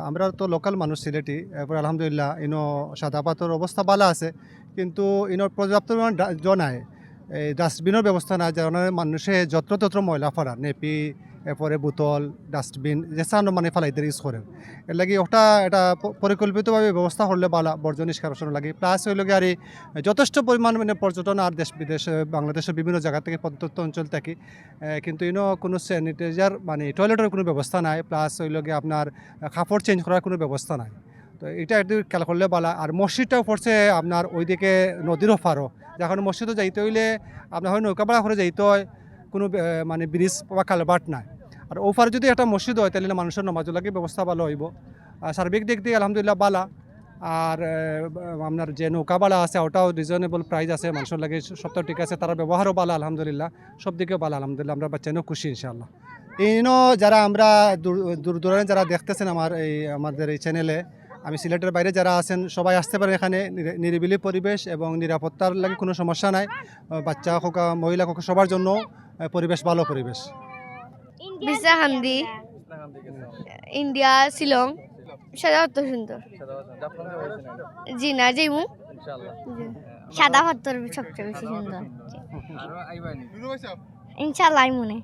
আমরা তো লোকাল মানুষ সিলেটি, এরপর আলহামদুলিল্লাহ ইনো সাদা পাথর অবস্থা ভালো আছে, কিন্তু ইনোর পর্যাপ্ত পরিমাণ জনায় এই ডাস্টবিনের ব্যবস্থা নাই, যার কারণে মানুষে যত্রতত্র ময়লা ফেলা নেপি, এরপরে বোতল ডাস্টবিন যে সানো মানে ফেলাইতে ইউজ করেন। এর লাগে ওটা এটা পরিকল্পিতভাবে ব্যবস্থা করলে বালা বর্জ্য নিষ্কাশন লাগে। প্লাস হইল গিয়ে আর এই যথেষ্ট পরিমাণ মানে পর্যটন আর দেশ বিদেশে বাংলাদেশের বিভিন্ন জায়গা থেকে প্রত্যন্ত অঞ্চল থেকে, কিন্তু ইনো কোনো স্যানিটাইজার মানে টয়লেটের কোনো ব্যবস্থা নাই, প্লাস হইল গিয়ে আপনার কাপড় চেঞ্জ করার কোনো ব্যবস্থা নাই। তো এটা একটু খেয়াল করলে বালা। আর মসজিদটাও পড়ছে আপনার ওইদিকে নদীর ওপারও, যখন মসজিদও যাইতে হইলে আপনার হয় নৌকা ভাড়া করে যাইতে হয়, কোনো মানে ব্রিজ বা কালভার্ট নাই। আর ওপারে যদি একটা মসজিদ হয় তাহলে মানুষের নামাজের লাগে ব্যবস্থা ভালো হইব। আর সার্বিক দিক দিয়ে আলহামদুলিল্লাহ বালা। আর আপনার যে নৌকা বালা আছে ওটাও রিজনেবল প্রাইস আছে, মানুষের লাগে সবটাও ঠিক আছে, তারা ব্যবহারও ভালো আলহামদুলিল্লাহ, সব দিকেও ভালো আলহামদুলিল্লাহ। আমরা বাচ্চানও খুশি ইনশাআল্লাহ। এইনো যারা আমরা দূর দূরান্তে যারা দেখতেছেন আমাদের এই চ্যানেলে, আমি সিলেটের বাইরে যারা আছেন সবাই আসতে পারেন এখানে। নিরিবিলি পরিবেশ এবং নিরাপত্তার লাগে কোনো সমস্যা নাই। বাচ্চা হোক মহিলা হোক সবার জন্য পরিবেশ ভালো পরিবেশ। বিসা হান্দি, ইন্ডিয়া, শিলং, সাদা পাথর সুন্দর। জি না যাইমু, সাদা পাথর সবচেয়ে বেশি সুন্দর। ইনশাআল্লাহ আইমুনে।